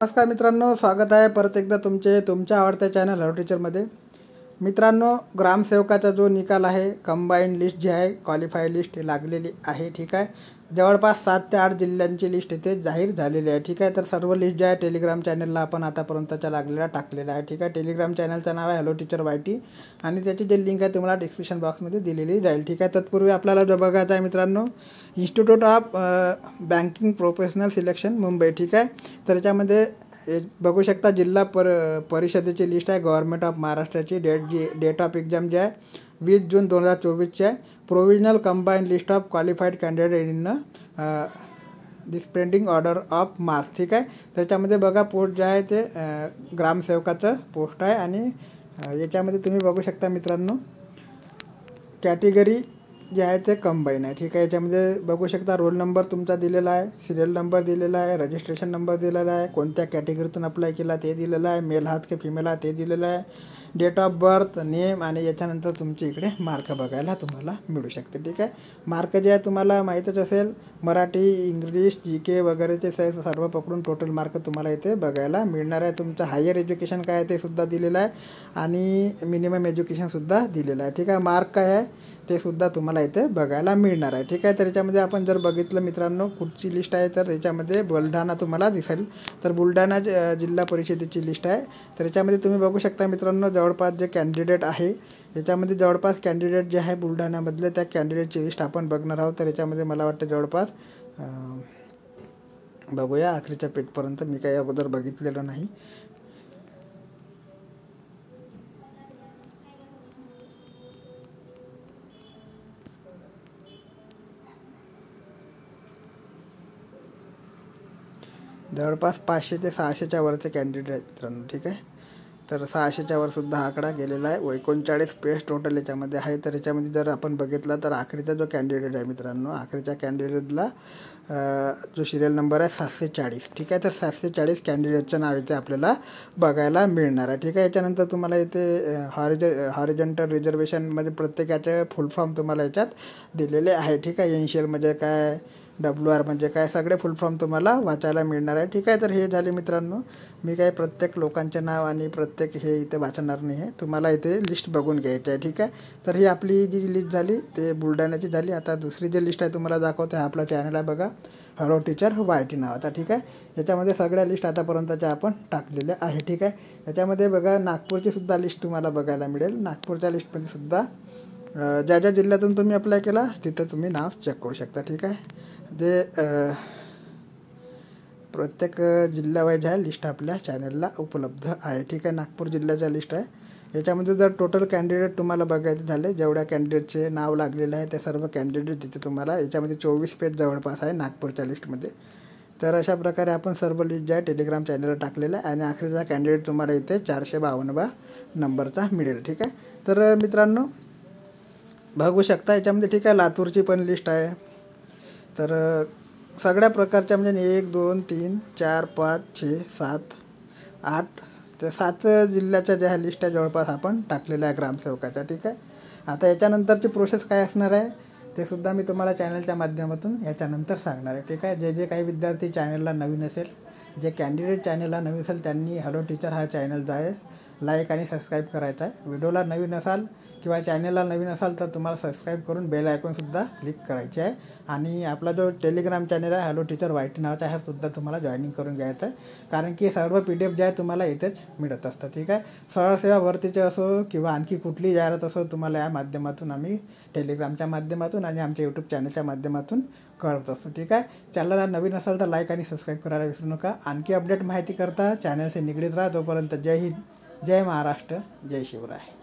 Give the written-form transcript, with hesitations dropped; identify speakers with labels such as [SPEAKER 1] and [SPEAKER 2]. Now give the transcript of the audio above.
[SPEAKER 1] नमस्कार मित्रांनो, स्वागत आहे परत एकदा तुमच्या आवडत्या चॅनल हॅलो टीचरमध्ये। मित्रांनो, ग्रामसेवकाचा जो निकाल आहे, कंबाईन लिस्ट जी आहे, क्वालिफाईड लिस्ट लागलेली आहे। ठीक आहे, जवळपास 7 ते 8 जिल्ह्यांची लिस्ट इथे जाहीर झालेली आहे। ठीक आहे, तर सर्व लिस्ट जी आहे टेलिग्राम चॅनलला आपण आतापर्यंतच्या लागलेला टाकलेला आहे। ठीक आहे, टेलिग्राम चॅनलचं नाव आहे हॅलो टीचर YT आणि त्याची जे लिंक आहे तुम्हाला डिस्क्रिप्शन बॉक्समध्ये दिलेली जाईल। ठीक आहे, तत्पूर्वी आपल्याला जो बघायचं आहे मित्रांनो, institute of banking professional selection Mumbai. ठीक आहे, तर याच्यामध्ये बघू शकता जिल्हा परिषदेची लिस्ट आहे, गव्हर्नमेंट ऑफ महाराष्ट्राची। डेट ऑफ एक्झाम जी आहे 20 जून 2024 आहे। Provisional combine list of qualified candidate in dispensing order of marks. ठीक आहे, त्याच्यामध्ये बघा पोस्ट जे आहे ते ग्रामसेवकाचं पोस्ट आहे आणि याच्यामध्ये तुम्ही बघू शकता मित्रांनो, कॅटेगरी जे आहे ते कंबाईन आहे। ठीक आहे, याच्यामध्ये बघू शकता रोल नंबर तुमचा दिलेला आहे, सिरियल नंबर दिलेला आहे, रजिस्ट्रेशन नंबर दिलेला आहे, कोणत्या कॅटेगरीतून अप्लाय केला ते दिलेलं आहे, मेल आहात की फिमेल आहात ते दिलेलं आहे, डेट ऑफ बर्थ, नेम आणि याच्यानंतर तुमचे इकडे मार्क बघायला तुम्हाला मिळू शकते। ठीक आहे, मार्क जे आहे तुम्हाला माहीतच असेल, मराठी, इंग्लिश, GK वगैरेचे सर्व पकडून टोटल मार्क तुम्हाला इथे बघायला मिळणार आहे। तुमचं हायर एज्युकेशन काय आहे ते सुद्धा दिलेलं आहे आणि मिनिमम एज्युकेशनसुद्धा दिलेलं आहे। ठीक आहे, मार्क काय आहे ते सुद्धा तुम्हाला इथे बघायला मिळणार आहे। ठीक आहे, तर याच्यामध्ये आपण जर बघितलं मित्रांनो कुठची लिस्ट आहे, तर याच्यामध्ये बुलढाणा तुम्हाला दिसेल, तर बुलढाणा जिल्हा परिषदेची लिस्ट आहे। तर याच्यामध्ये तुम्ही बघू शकता मित्रांनो, जवळपास जे कॅन्डिडेट आहे याच्यामध्ये जवळपास कॅन्डिडेट जे आहे बुलढाण्यामधले त्या कॅन्डिडेटची लिस्ट आपण बघणार आहोत। तर याच्यामध्ये मला वाटतं जवळपास बघूया आखरीच्या पेजपर्यंत, मी काही अगोदर बघितलेलं नाही। जवळपास 500 ते 600च्या वरचे कॅन्डिडेट आहेत मित्रांनो। ठीक आहे, तर 600च्या वरसुद्धा आकडा गेलेला आहे। 39 पेज टोटल याच्यामध्ये आहे। तर याच्यामध्ये जर आपण बघितलं तर आखरीचा जो कॅन्डिडेट आहे मित्रांनो, आखरीच्या कॅन्डिडेटला जो सिरियल नंबर आहे 740। ठीक आहे, तर 740 कॅन्डिडेटचं नाव इथे आपल्याला बघायला मिळणार आहे। ठीक आहे, याच्यानंतर तुम्हाला इथे हॉरिझॉन्टल रिझर्वेशनमध्ये प्रत्येकाचे फुल फॉर्म तुम्हाला याच्यात दिलेले आहे। ठीक आहे, एनशियल म्हणजे काय, WR म्हणजे काय, सगळे फुल फॉर्म तुम्हाला वाचायला मिळणार आहे। ठीक आहे, तर हे झाले मित्रांनो, मी काही प्रत्येक लोकांचे नाव आणि प्रत्येक हे इथे वाचणार नाही आहे, तुम्हाला इथे लिस्ट बघून घ्यायची आहे। ठीक आहे, तर ही आपली जी लिस्ट झाली ते बुलढाण्याची झाली। आता दुसरी जी लिस्ट आहे तुम्हाला दाखवतो, आपला चॅनल आहे बघा हॅलो टीचर YT नावाचा। ठीक आहे, याच्यामध्ये सगळ्या लिस्ट आतापर्यंतच्या आपण टाकलेल्या आहे। ठीक आहे, याच्यामध्ये बघा नागपूरची सुद्धा लिस्ट तुम्हाला बघायला मिळेल। नागपूरच्या लिस्टमध्ये सुद्धा ज्या ज्या जिल्ह्यातून तुम्ही अप्लाय केला तिथं तुम्ही नाव चेक करू शकता। ठीक आहे, जे प्रत्येक जिल्ह्यावाईज आहे लिस्ट आपल्या चॅनलला उपलब्ध आहे। ठीक आहे, नागपूर जिल्ह्याच्या लिस्ट आहे। याच्यामध्ये जर टोटल कॅन्डिडेट तुम्हाला बघायचे झाले, जेवढ्या कॅन्डिडेटचे नाव लागलेलं आहे ते सर्व कॅन्डिडेट तिथे तुम्हाला याच्यामध्ये 24 पेज जवळपास आहे नागपूरच्या लिस्टमध्ये। तर अशा प्रकारे आपण सर्व लिस्ट जे आहे टेलिग्राम चॅनलला टाकलेलं आहे आणि आखरीचा कॅन्डिडेट तुम्हाला इथे 452 नंबरचा मिळेल। ठीक आहे, तर मित्रांनो बघू शकता याच्यामध्ये। ठीक आहे, लातूरची पण लिस्ट आहे। तर सगळ्या प्रकारच्या म्हणजे 1 2 3 4 5 6 7 8 ते 7 जिल्ह्याच्या ज्या लिस्ट आहे जवळपास आपण टाकलेल्या आहे ग्रामसेवकाच्या। ठीक आहे, आता याच्यानंतरची प्रोसेस काय असणार आहे ते सुद्धा मी तुम्हाला चॅनलच्या माध्यमातून याच्यानंतर सांगणार आहे। ठीक आहे, जे काही विद्यार्थी चॅनलला नवीन असेल, जे कॅन्डिडेट चॅनलला नवीन असेल, त्यांनी हॅलो टीचर हा चॅनल जो आहे लाईक आणि सबस्क्राईब करायचा आहे। व्हिडिओला नवीन असाल किंवा चॅनलला नवीन असाल तर तुम्हाला सबस्क्राईब करून बेल आयकॉनसुद्धा क्लिक करायचे आहे आणि आपला जो टेलिग्राम चॅनल आहे हॅलो टीचर YT नावाचा हा सुद्धा तुम्हाला जॉईनिंग करून घ्यायचा आहे, कारण की सर्व PDF जे आहे तुम्हाला इथेच मिळत असतं। ठीक आहे, सरळ सेवा भरतीचे असो किंवा आणखी कुठली जाहिरात असो तुम्हाला या माध्यमातून आम्ही टेलिग्रामच्या माध्यमातून आणि आमच्या यूट्यूब चॅनलच्या माध्यमातून कळवत असतो। ठीक आहे, चॅनलला नवीन असाल तर लाईक आणि सबस्क्राईब करायला विसरू नका। आणखी अपडेट माहिती करता चॅनलशी निगडीत राहा। तोपर्यंत जय हिंद, जय महाराष्ट्र, जय शिवराय।